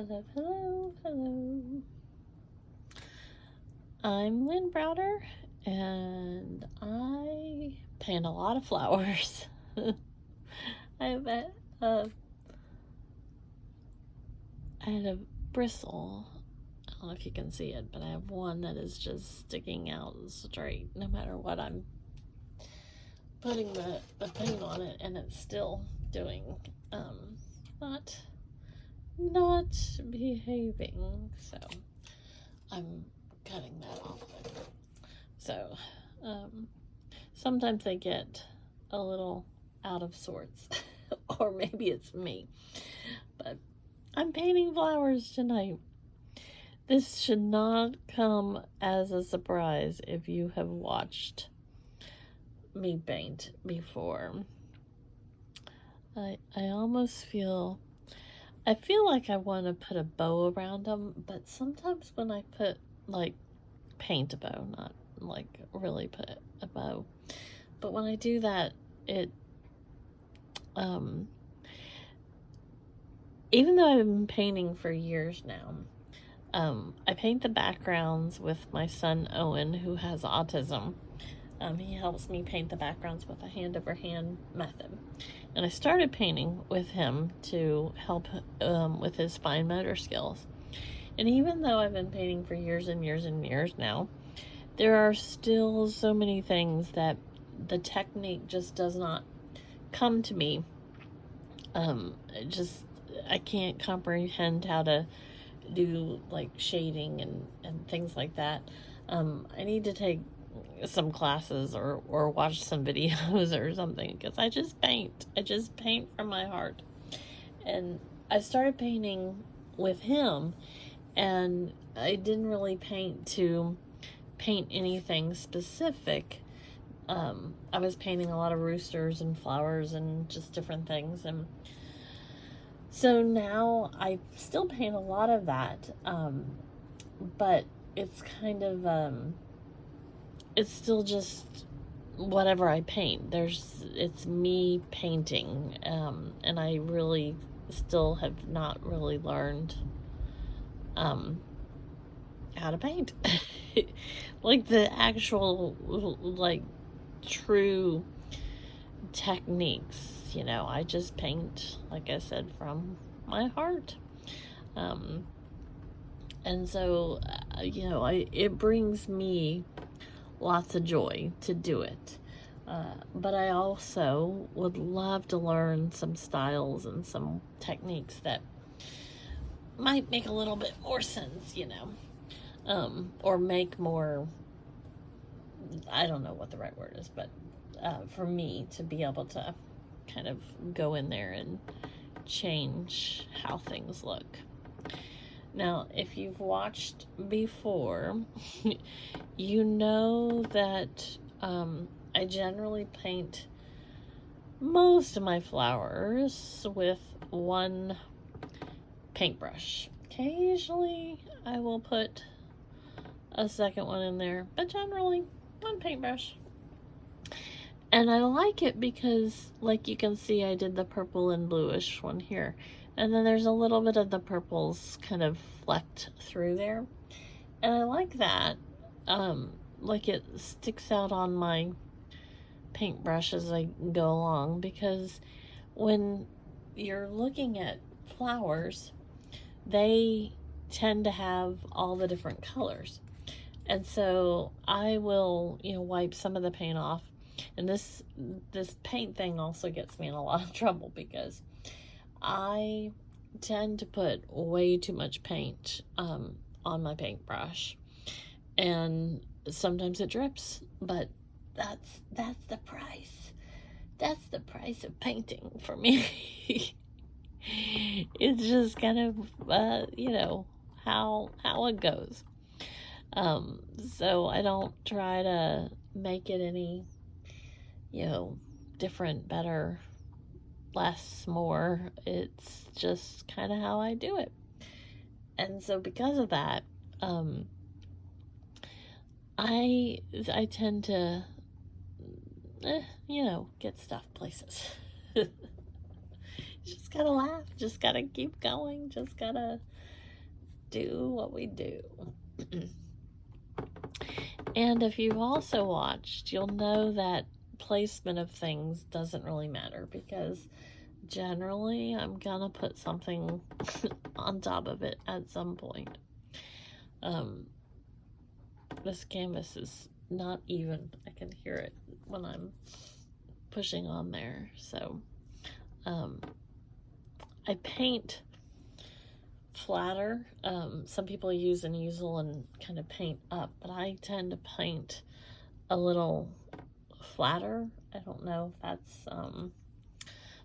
Hello, hello, hello. I'm Lynn Browder, and I paint a lot of flowers. I have I had a bristle. I don't know if you can see it, but I have one that is just sticking out straight no matter what I'm putting the paint on it, and it's still doing not behaving, so I'm cutting that off. So sometimes they get a little out of sorts, or maybe it's me, but I'm painting flowers tonight. This should not come as a surprise if you have watched me paint before. I almost feel like I want to put a bow around them, but sometimes when I put, like, paint a bow, not like really put a bow, but when I do that, it even though I've been painting for years now, I paint the backgrounds with my son Owen, who has autism. He helps me paint the backgrounds with a hand-over-hand method. And I started painting with him to help with his fine motor skills. And even though I've been painting for years and years and years now, there are still so many things that the technique just does not come to me. I can't comprehend how to do, like, shading and things like that. I need to take some classes or watch some videos or something, because I just paint from my heart. And I started painting with him, and I didn't really paint anything specific. I was painting a lot of roosters and flowers and just different things, and so now I still paint a lot of that, but it's kind of it's still just whatever I paint. It's me painting, and I really still have not really learned how to paint. Like the actual, like, true techniques, I just paint, like I said, from my heart. And so, it brings me lots of joy to do it. But I also would love to learn some styles and some techniques that might make a little bit more sense, or make more, I don't know what the right word is, but for me to be able to kind of go in there and change how things look. Now, if you've watched before, you know that I generally paint most of my flowers with one paintbrush. Occasionally, I will put a second one in there, but generally, one paintbrush. And I like it because, like you can see, I did the purple and bluish one here. And then there's a little bit of the purples kind of flecked through there. And I like that. Like it sticks out on my paintbrush as I go along, because when you're looking at flowers, they tend to have all the different colors. And so I will, wipe some of the paint off. And this paint thing also gets me in a lot of trouble, because I tend to put way too much paint on my paintbrush, and sometimes it drips, but that's the price. That's the price of painting for me. It's just kind of how it goes. So I don't try to make it any different, better, less, more. It's just kind of how I do it. And so because of that, I tend to get stuff places. Just gotta laugh, just gotta keep going, just gotta do what we do. And if you've also watched, you'll know that placement of things doesn't really matter, because generally I'm gonna put something on top of it at some point. This canvas is not even. I can hear it when I'm pushing on there. So I paint flatter. Some people use an easel and kind of paint up, but I tend to paint a little flatter. I don't know if that's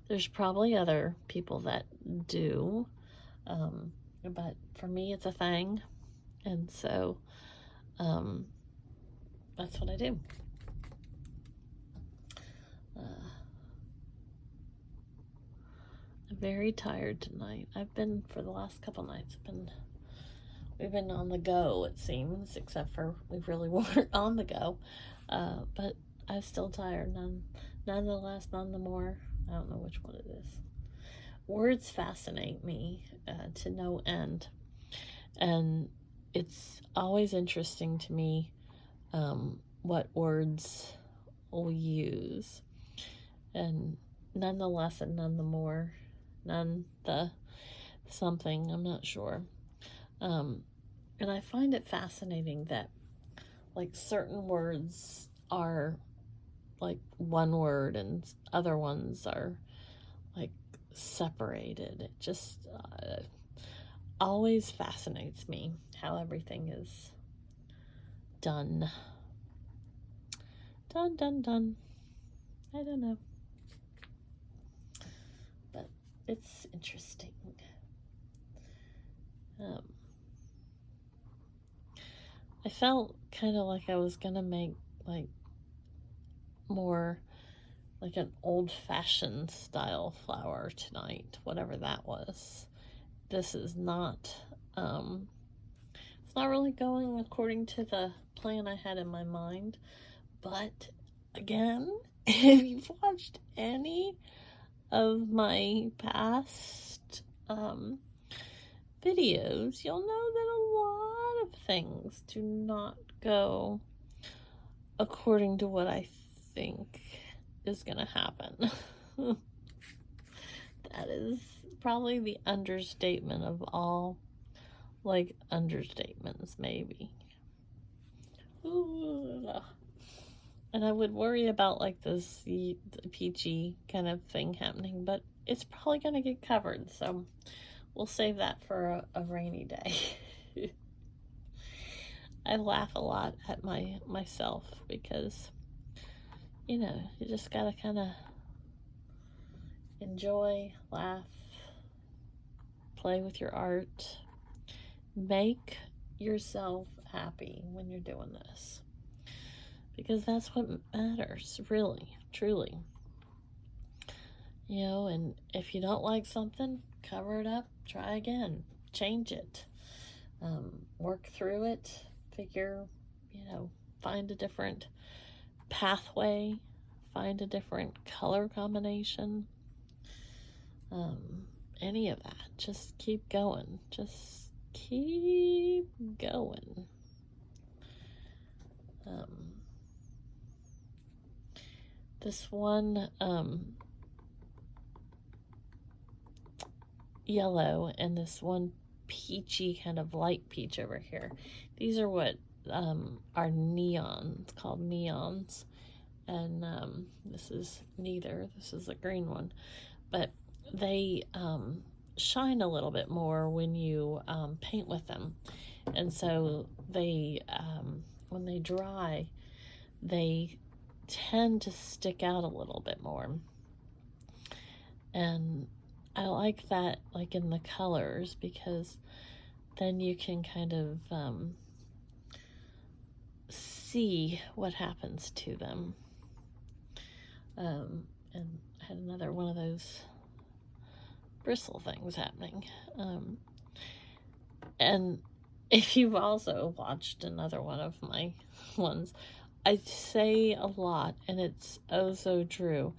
there's probably other people that do, but for me it's a thing, and so that's what I do. I'm very tired tonight. I've been, for the last couple nights, we've been on the go, it seems, except for we really weren't on the go. But I'm still tired, none the less, none the more. I don't know which one it is. Words fascinate me to no end. And it's always interesting to me what words we'll use. And none the less and none the more. None the something, I'm not sure. And I find it fascinating that, like, certain words are like one word and other ones are like separated. It just always fascinates me how everything is done. Done. I don't know. But it's interesting. I felt kind of like I was gonna make like more like an old-fashioned style flower tonight, whatever that was. This is not it's not really going according to the plan I had in my mind. But again, if you've watched any of my past videos, you'll know that a lot of things do not go according to what I think is gonna happen. That is probably the understatement of all, like, understatements, maybe. Ooh. And I would worry about like this peachy kind of thing happening, but it's probably gonna get covered, so we'll save that for a rainy day. I laugh a lot at myself because, you know, you just gotta kind of enjoy, laugh, play with your art, make yourself happy when you're doing this, because that's what matters, really, truly. You know, and if you don't like something, cover it up, try again, change it, work through it, figure, find a different pathway, find a different color combination, any of that. Just keep going. Just keep going. This one yellow and this one peachy, kind of light peach over here. These are what are neons, called neons. And this is neither. This is a green one. But they shine a little bit more when you paint with them. And so they, when they dry, they tend to stick out a little bit more. And I like that, like in the colors, because then you can kind of see what happens to them. And I had another one of those bristle things happening. And if you've also watched another one of my ones, I say a lot, and it's oh so true.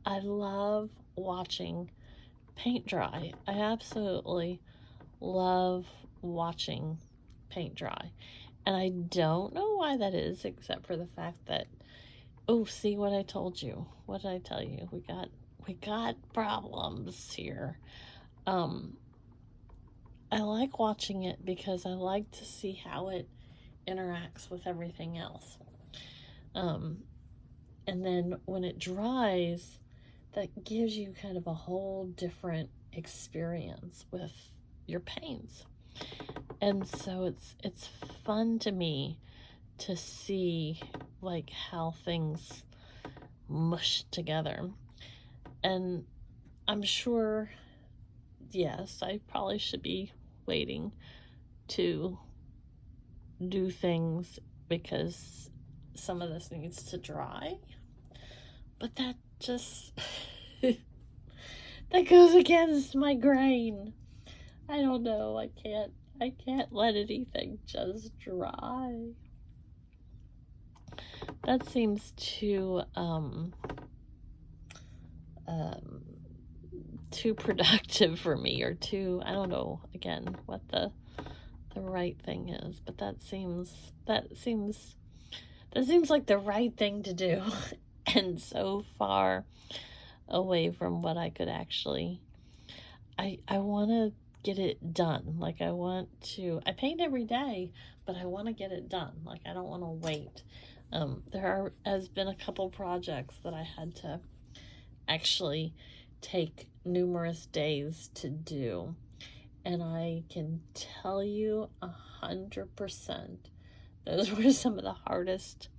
I love watching paint dry. I absolutely love watching paint dry. And I don't know why that is, except for the fact that, oh, see what I told you. What did I tell you? We got problems here. I like watching it because I like to see how it interacts with everything else. And then when it dries, that gives you kind of a whole different experience with your paints. And so it's fun to me to see like how things mush together. And I'm sure, yes, I probably should be waiting to do things because some of this needs to dry. But that just that goes against my grain. I don't know. I can't let anything just dry. That seems too productive for me, or too, I don't know again what the right thing is, but that seems like the right thing to do. And so far away from what I could actually, I want to get it done. Like I paint every day, but I want to get it done. Like I don't want to wait. Has been a couple projects that I had to actually take numerous days to do. And I can tell you 100% those were some of the hardest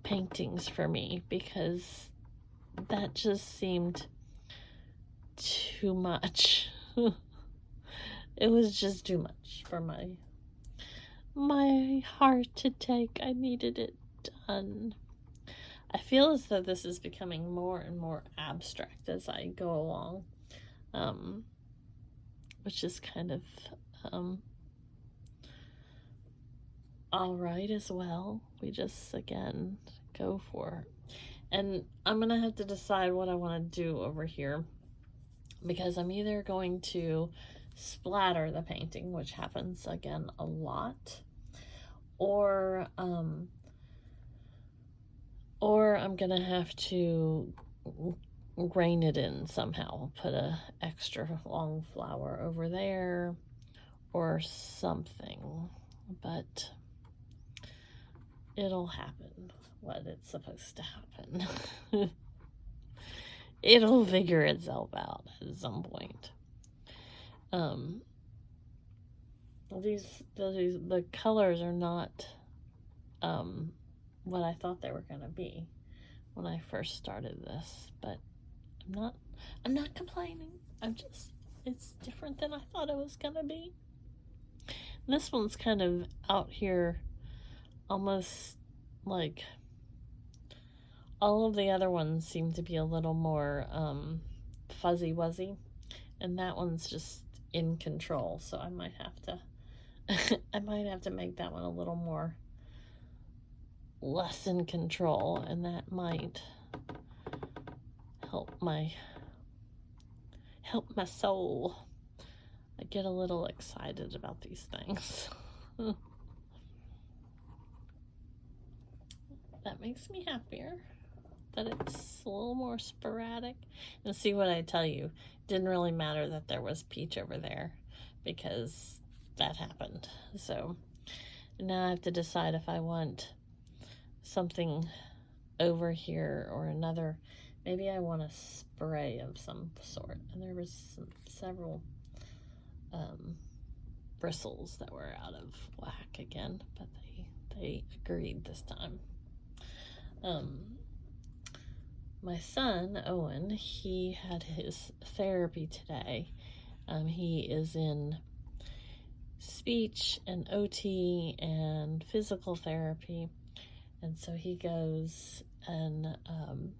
paintings for me, because that just seemed too much. It was just too much for my heart to take. I needed it done. I feel as though this is becoming more and more abstract as I go along, which is kind of all right as well. We just, again, go for it. And I'm going to have to decide what I want to do over here, because I'm either going to splatter the painting, which happens, again, a lot, or I'm going to have to grain it in somehow, put a extra long flower over there or something, but it'll happen what it's supposed to happen. It'll figure itself out at some point. The colors are not what I thought they were going to be when I first started this, but I'm not complaining. It's different than I thought it was going to be. And this one's kind of out here, almost like all of the other ones seem to be a little more fuzzy wuzzy, and that one's just in control. So I might have to make that one a little more less in control, and that might help my soul. I get a little excited about these things. That makes me happier that it's a little more sporadic. And see what I tell you, didn't really matter that there was peach over there, because that happened. So now I have to decide if I want something over here or another. Maybe I want a spray of some sort. And there was several bristles that were out of whack again, but they agreed this time. My son, Owen, he had his therapy today. He is in speech and OT and physical therapy, and so he goes, and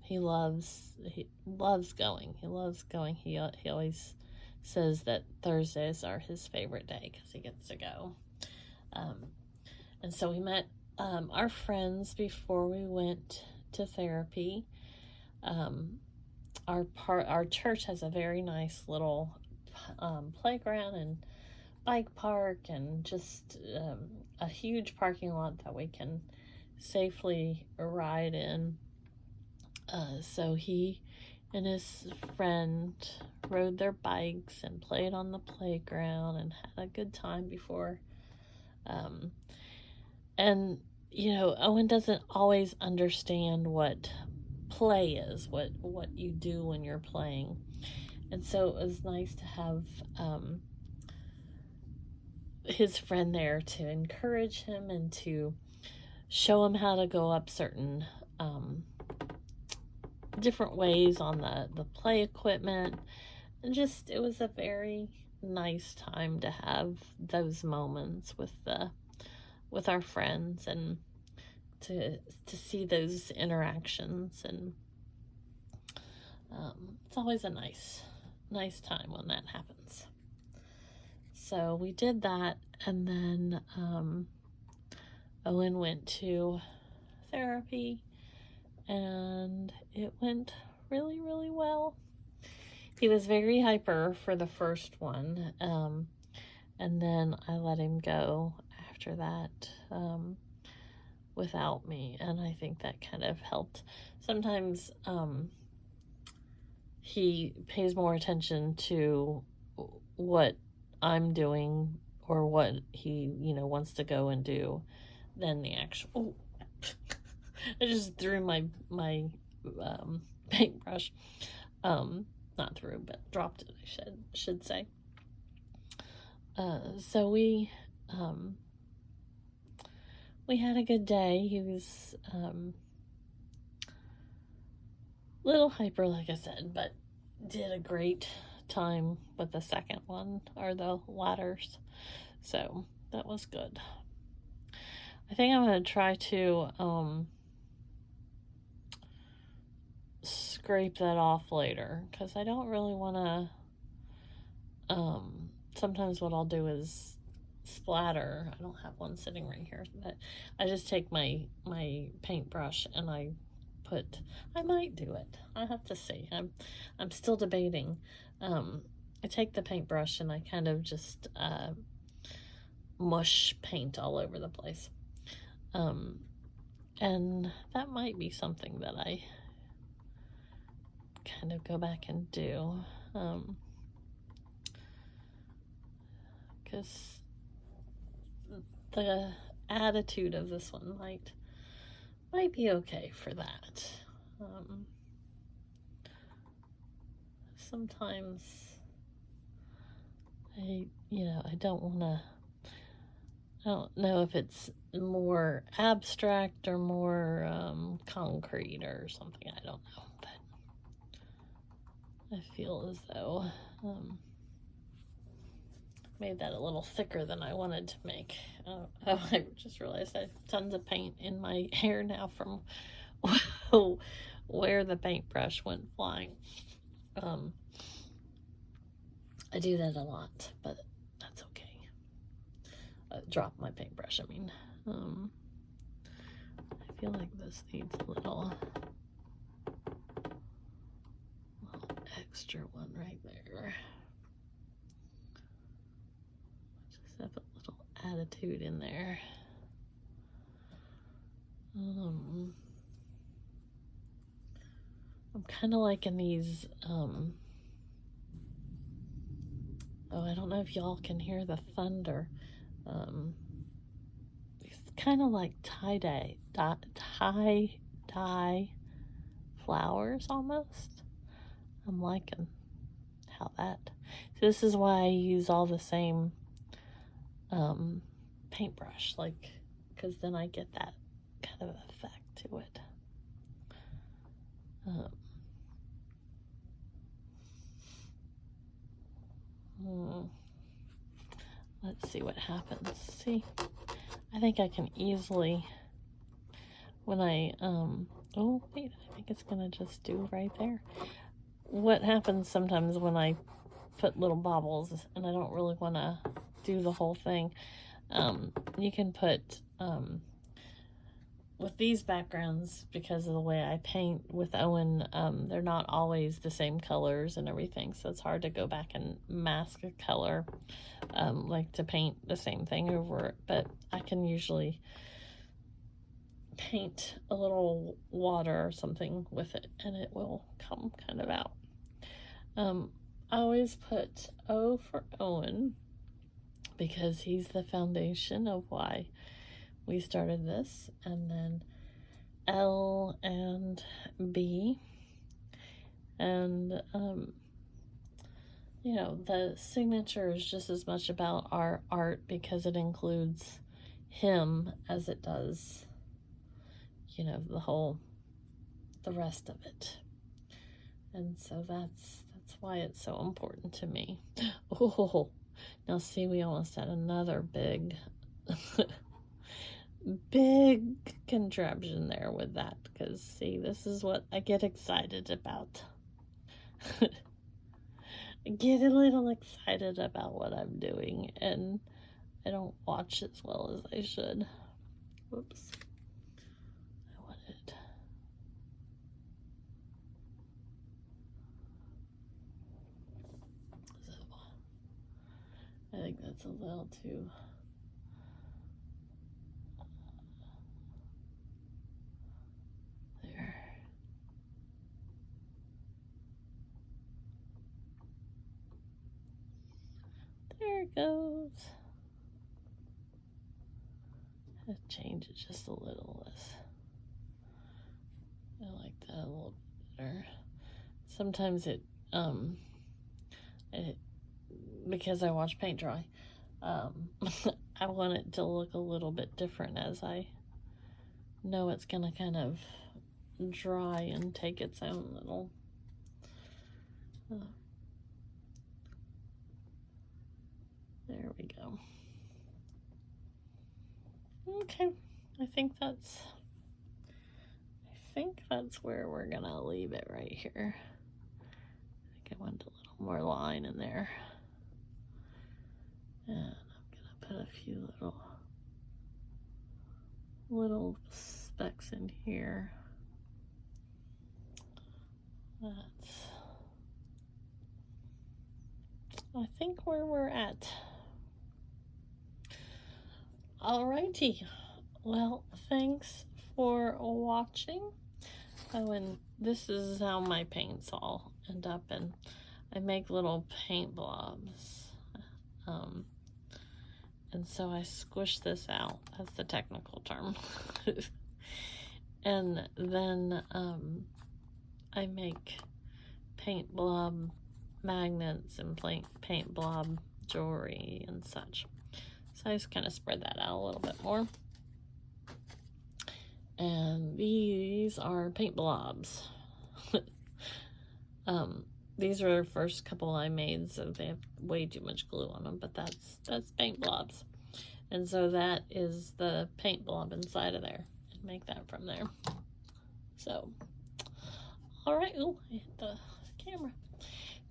he loves going. He always says that Thursdays are his favorite day because he gets to go. And so we met our friends before we went to therapy. Our church has a very nice little playground, and bike park and just a huge parking lot that we can safely ride in. So he and his friend rode their bikes and played on the playground and had a good time before. And, you know, Owen doesn't always understand what play is, what you do when you're playing. And so it was nice to have his friend there to encourage him and to show him how to go up certain different ways on the play equipment. And just, it was a very nice time to have those moments with our friends, and to see those interactions. And it's always a nice time when that happens. So we did that, and then Owen went to therapy, and it went really, really well. He was very hyper for the first one, and then I let him go after that without me, and I think that kind of helped. Sometimes he pays more attention to what I'm doing or what he, you know, wants to go and do than the actual... I just threw my paintbrush. Not threw, but dropped it, I should say. So we had a good day. He was a little hyper, like I said, but did a great time with the second one, or the ladders. So that was good. I think I'm going to try to scrape that off later, because I don't really want to. Sometimes what I'll do is splatter. I don't have one sitting right here, but I just take my paintbrush and I might do it. I have to see. I'm still debating. I take the paintbrush and I kind of just mush paint all over the place. And that might be something that I kind of go back and do. Because the attitude of this one might be okay for that. Sometimes I don't know if it's more abstract or more concrete or something. I don't know, but I feel as though made that a little thicker than I wanted to make. I just realized I have tons of paint in my hair now from where the paintbrush went flying. I do that a lot, but that's okay. Drop my paintbrush, I mean. I feel like this needs a little extra one right there. Just have a little attitude in there. I'm kind of liking these, I don't know if y'all can hear the thunder. It's kind of like tie-dye flowers almost. I'm liking how that. So this is why I use all the same paintbrush, like, because then I get that kind of effect to it. Let's see what happens. See, I think I can easily, when I, oh wait, I think it's gonna just do right there. What happens sometimes when I put little baubles and I don't really want to do the whole thing, you can put with these backgrounds, because of the way I paint with Owen, they're not always the same colors and everything, so it's hard to go back and mask a color, like to paint the same thing over it, but I can usually paint a little water or something with it and it will come kind of out. I always put O for Owen because he's the foundation of why we started this, and then L and B, and you know, the signature is just as much about our art because it includes him as it does, you know, the rest of it. And so that's why it's so important to me. Oh, now see, we almost had another big big contraption there with that, because see, this is what I get excited about. I get a little excited about what I'm doing, and I don't watch as well as I should. Whoops. I wanted... I think that's a little too... There. There it goes. I'll change it just a little less. I like that a little better. Sometimes it because I watch paint dry, I want it to look a little bit different as I know it's gonna kind of dry and take its own little there we go. Okay, I think that's where we're gonna leave it right here. I think I want a little more line in there, and I'm gonna put a few little specks in here. That's, I think, where we're at. Alrighty, well, thanks for watching. Oh, and this is how my paints all end up, and I make little paint blobs. And so I squish this out, that's the technical term. And then I make paint blob magnets and paint blob jewelry and such. So I just kind of spread that out a little bit more. And these are paint blobs. These are the first couple I made, so they have way too much glue on them, but that's paint blobs. And so that is the paint blob inside of there. And make that from there. So, all right. Oh, I hit the camera.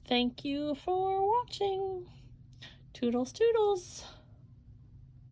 Thank you for watching. Toodles, toodles.